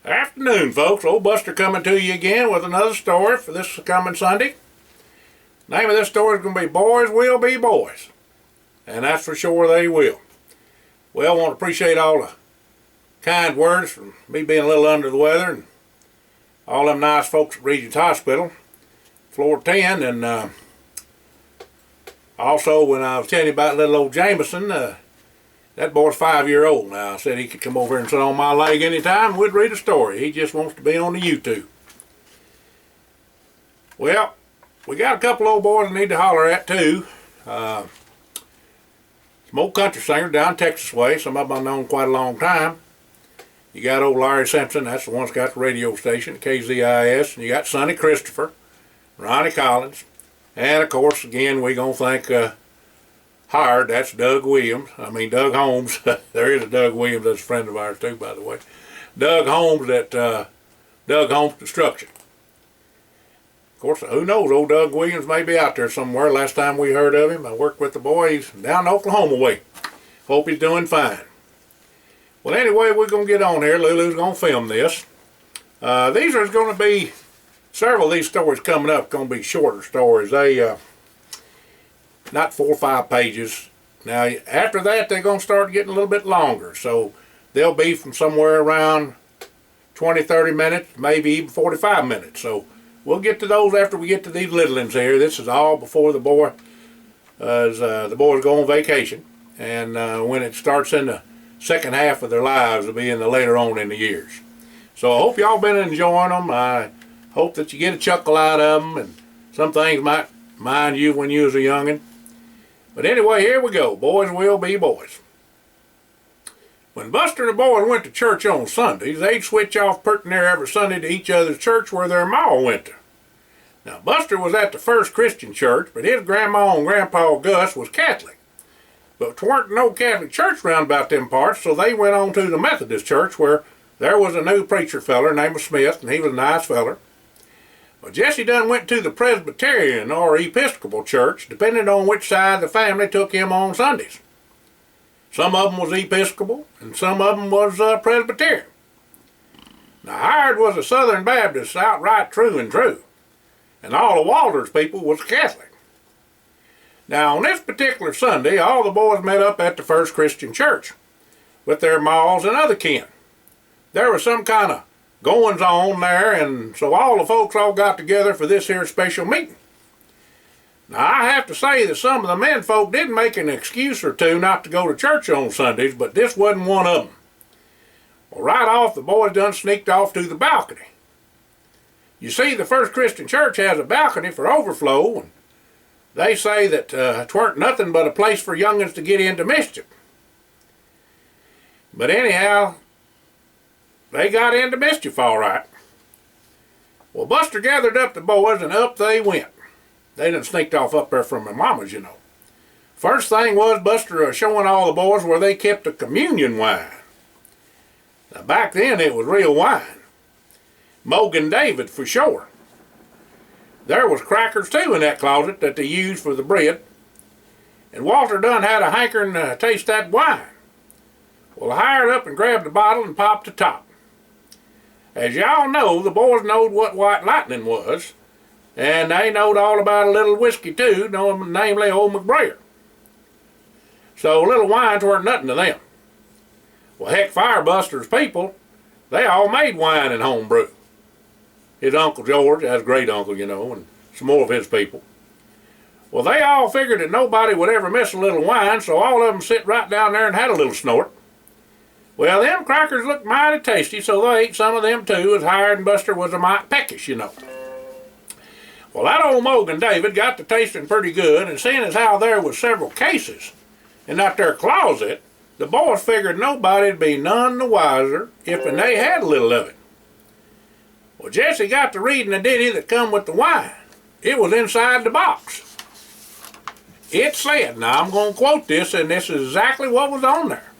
Afternoon, folks. Old Buster coming to you again with another story for this coming Sunday. Name of this story is going to be Boys Will Be Boys. And that's for sure they will. Well, I want to appreciate all the kind words from me being a little under the weather and all them nice folks at Regents Hospital, floor 10. And also, when I was telling you about little old Jameson, that boy's 5-year-old now. I said he could come over here and sit on my leg anytime and we'd read a story. He just wants to be on the YouTube. Well, we got a couple old boys we need to holler at too. Some old country singers down Texas way. Some of them I've known quite a long time. You got old Larry Simpson, that's the one that's got the radio station, KZIS. And you got Sonny Christopher, Ronnie Collins. And of course, again, we're going to thank hired, that's Doug Holmes. There is a Doug Williams that's a friend of ours too, by the way. Doug Holmes at Doug Holmes Construction. Of course, who knows, old Doug Williams may be out there somewhere. Last time we heard of him, I worked with the boys down Oklahoma way. Hope he's doing fine. Well, anyway, we're going to get on here. Lulu's going to film this. These are going to be, several of these stories coming up, going to be shorter stories. They, not 4 or 5 pages. Now, after that, they're going to start getting a little bit longer. So they'll be from somewhere around 20, 30 minutes, maybe even 45 minutes. So we'll get to those after we get to these little ones here. This is all before the boys go on vacation. And when it starts in the second half of their lives, it'll be in the later on in the years. So I hope y'all been enjoying them. I hope that you get a chuckle out of them. And some things might mind you when you was a youngin'. But anyway, here we go. Boys will be boys. When Buster and the boys went to church on Sundays, they'd switch off purty near every Sunday to each other's church where their ma went to. Now, Buster was at the First Christian Church, but his grandma and grandpa Gus was Catholic. But there weren't no Catholic church round about them parts, so they went on to the Methodist Church where there was a new preacher feller named Smith, and he was a nice feller. Well, Jesse done went to the Presbyterian or Episcopal church, depending on which side the family took him on Sundays. Some of them was Episcopal, and some of them was Presbyterian. Now, Hired was a Southern Baptist, outright true and true, and all of Walter's people was Catholic. Now, on this particular Sunday, all the boys met up at the First Christian Church with their maws and other kin. There was some kind of goings on there, and so all the folks all got together for this here special meeting. Now, I have to say that some of the men folk did make an excuse or two not to go to church on Sundays, but this wasn't one of them. Well, right off, the boys done sneaked off to the balcony. You see, the First Christian Church has a balcony for overflow, and they say that 'tweren't nothing but a place for young'uns to get into mischief. But anyhow, they got into mischief all right. Well, Buster gathered up the boys and up they went. They done sneaked off up there from their mamas, you know. First thing was Buster showing all the boys where they kept the communion wine. Now back then it was real wine. Mogan David for sure. There was crackers too in that closet that they used for the bread. And Walter done had a hankering to taste that wine. Well, I hired up and grabbed the bottle and popped the top. As y'all know, the boys knowed what White Lightning was, and they knowed all about a little whiskey too, namely old McBrayer. So little wines weren't nothing to them. Well, heck, Firebuster's people, they all made wine and home brew. His Uncle George, that's great uncle, you know, and some more of his people. Well, they all figured that nobody would ever miss a little wine, so all of them sit right down there and had a little snort. Well, them crackers looked mighty tasty, so they ate some of them too, as Hired and Buster was a mite peckish, you know. Well, that old Mogan David got to tasting pretty good, and seeing as how there was several cases in that there closet, the boys figured nobody'd be none the wiser if they had a little of it. Well, Jesse got to reading the ditty that come with the wine. It was inside the box. It said, now I'm going to quote this, and this is exactly what was on there.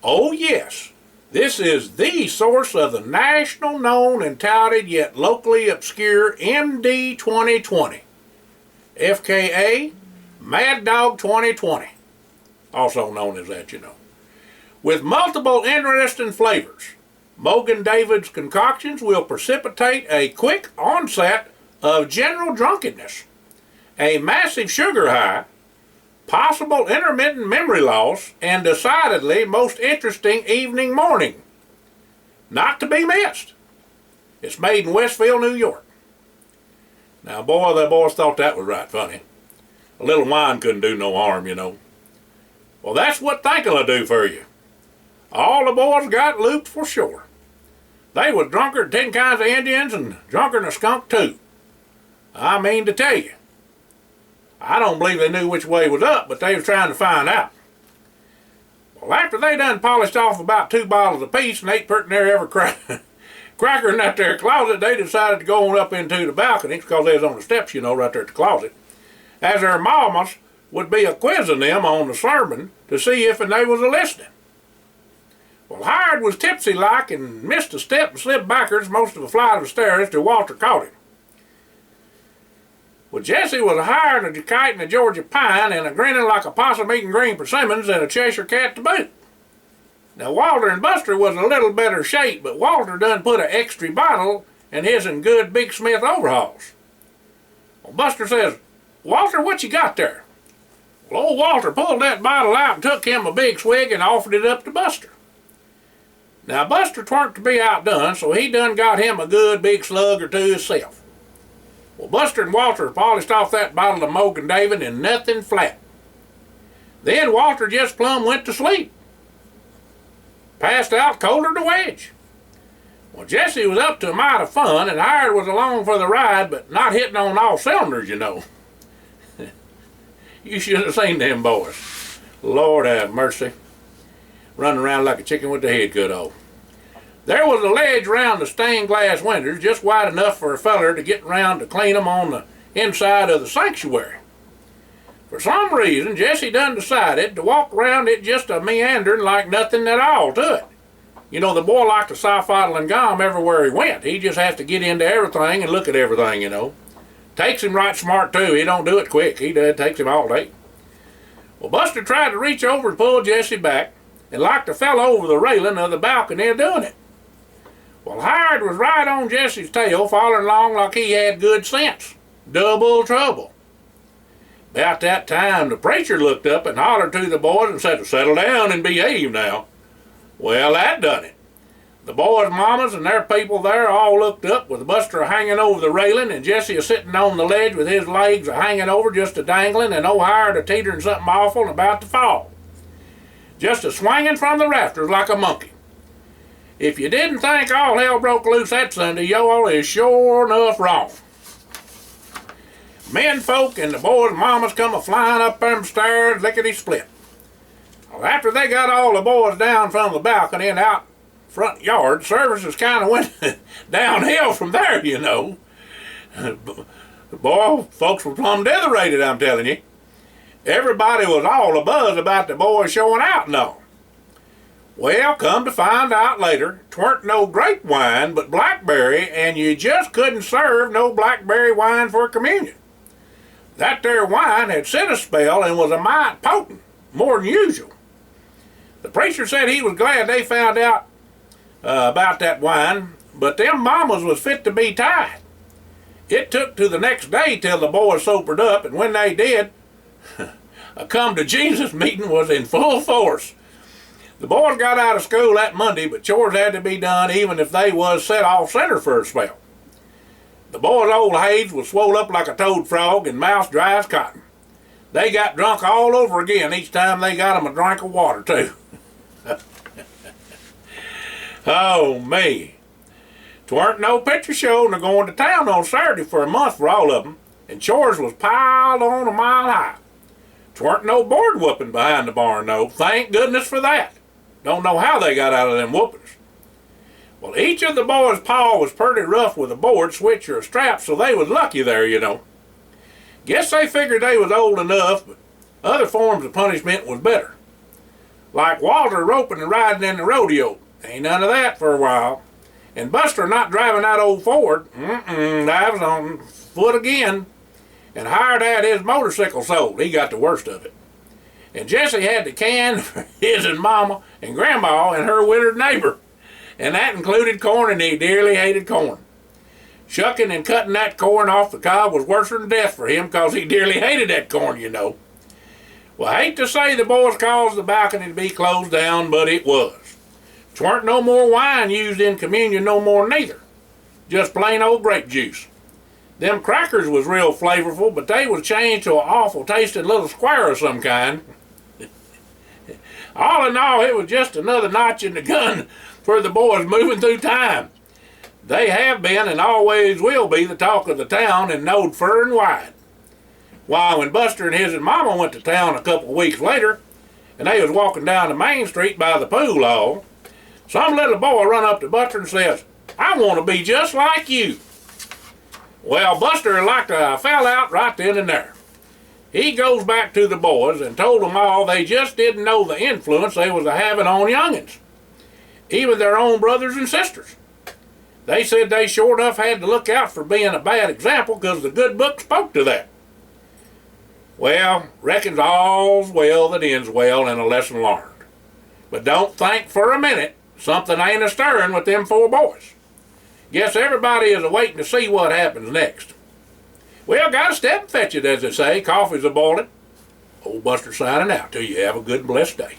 Oh yes, this is the source of the national known and touted yet locally obscure MD 2020, FKA Mad Dog 2020, also known as that, you know, with multiple interesting flavors, Mogen David's concoctions will precipitate a quick onset of general drunkenness, a massive sugar high, possible intermittent memory loss, and decidedly most interesting evening morning. Not to be missed. It's made in Westville, New York. Now, boy, the boys thought that was right funny. A little wine couldn't do no harm, you know. Well, that's what thinking will do for you. All the boys got looped for sure. They was drunker than 10 kinds of Indians and drunker than a skunk too. I mean to tell you. I don't believe they knew which way was up, but they was trying to find out. Well, after they done polished off about 2 bottles apiece and ate pretty near every cracker in that there closet, they decided to go on up into the balcony, because they was on the steps, you know, right there at the closet, as their mamas would be a quizzing them on the sermon to see if they was a-listening. Well, Hired was tipsy-like and missed a step and slipped backwards most of a flight of stairs till Walter caught him. Well, Jesse was a hiring a kite and a Georgia pine and a grinning like a possum eating green persimmons and a Cheshire cat to boot. Now, Walter and Buster was a little better shape, but Walter done put an extra bottle in his and good Big Smith overhauls. Well, Buster says, "Walter, what you got there?" Well, old Walter pulled that bottle out and took him a big swig and offered it up to Buster. Now, Buster twarn't to be outdone, so he done got him a good big slug or two himself. Well, Buster and Walter polished off that bottle of Mogen David and nothing flat. Then Walter just plumb went to sleep. Passed out colder than a wedge. Well, Jesse was up to a mite of fun, and Hired was along for the ride, but not hitting on all cylinders, you know. You should have seen them boys. Lord have mercy. Running around like a chicken with the head cut off. There was a ledge around the stained glass windows just wide enough for a feller to get around to clean them on the inside of the sanctuary. For some reason, Jesse done decided to walk around it just a meandering like nothing at all to it. You know, the boy liked to soft-fodle and gum everywhere he went. He just has to get into everything and look at everything, you know. Takes him right smart, too. He don't do it quick. He does. Takes him all day. Well, Buster tried to reach over and pull Jesse back, and like to fell over the railing of the balcony doing it. Well, Hired was right on Jesse's tail, following along like he had good sense. Double trouble. About that time, the preacher looked up and hollered to the boys and said, "Settle down and behave now." Well, that done it. The boys' mamas and their people there all looked up with Buster hanging over the railing and Jesse sitting on the ledge with his legs hanging over just a dangling and old Hired a teetering something awful and about to fall. Just a swinging from the rafters like a monkey. If you didn't think all hell broke loose that Sunday, y'all is sure enough wrong. Men folk and the boys' mamas come a-flying up them stairs lickety-split. Well, after they got all the boys down from the balcony and out front yard, services kind of went downhill from there, you know. Boy, folks were plumb ditherated, I'm telling you. Everybody was all abuzz about the boys showing out and all. Well, come to find out later, 'tweren't no grape wine but blackberry, and you just couldn't serve no blackberry wine for communion. That there wine had sit a spell and was a mite potent, more than usual. The preacher said he was glad they found out about that wine, but them mamas was fit to be tied. It took to the next day till the boys sobered up, and when they did, a come to Jesus meeting was in full force. The boys got out of school that Monday, but chores had to be done even if they was set off center for a spell. The boys' old heads was swole up like a toad frog and mouths dry as cotton. They got drunk all over again each time they got 'em a drink of water, too. Oh, me. 'Tweren't no picture show nor going to town on Saturday for a month for all of 'em, and chores was piled on a mile high. 'Tweren't no board whooping behind the barn, though. Thank goodness for that. Don't know how they got out of them whoopings. Well, each of the boys' paw was pretty rough with a board, switch, or a strap, so they was lucky there, you know. Guess they figured they was old enough, but other forms of punishment was better. Like Walter roping and riding in the rodeo. Ain't none of that for a while. And Buster not driving that old Ford. That was on foot again. And Hired had his motorcycle sold. He got the worst of it. And Jesse had the can for his and Mama and Grandma and her widowed neighbor. and that included corn, and he dearly hated corn. Shucking and cutting that corn off the cob was worse than death for him, 'cause he dearly hated that corn, you know. Well, I hate to say the boys caused the balcony to be closed down, but it was. Twarn't no more wine used in communion no more neither. Just plain old grape juice. Them crackers was real flavorful, but they was changed to an awful tasting little square of some kind. All in all, it was just another notch in the gun for the boys moving through time. They have been and always will be the talk of the town and knowed fur and wide. Why, when Buster and his mama went to town a couple of weeks later, and they was walking down the main street by the pool hall, some little boy run up to Buster and says, "I want to be just like you." Well, Buster like to fell out right then and there. He goes back to the boys and told them all they just didn't know the influence they was having on youngins, even their own brothers and sisters. They said they sure enough had to look out for being a bad example, 'cause the good book spoke to that. Well, reckons all's well that ends well, and a lesson learned. But don't think for a minute something ain't a-stirring with them 4 boys. Guess everybody is a-waiting to see what happens next. Well, gotta step and fetch it, as they say. Coffee's a-boiling. Old Buster signing out till you have a good and blessed day.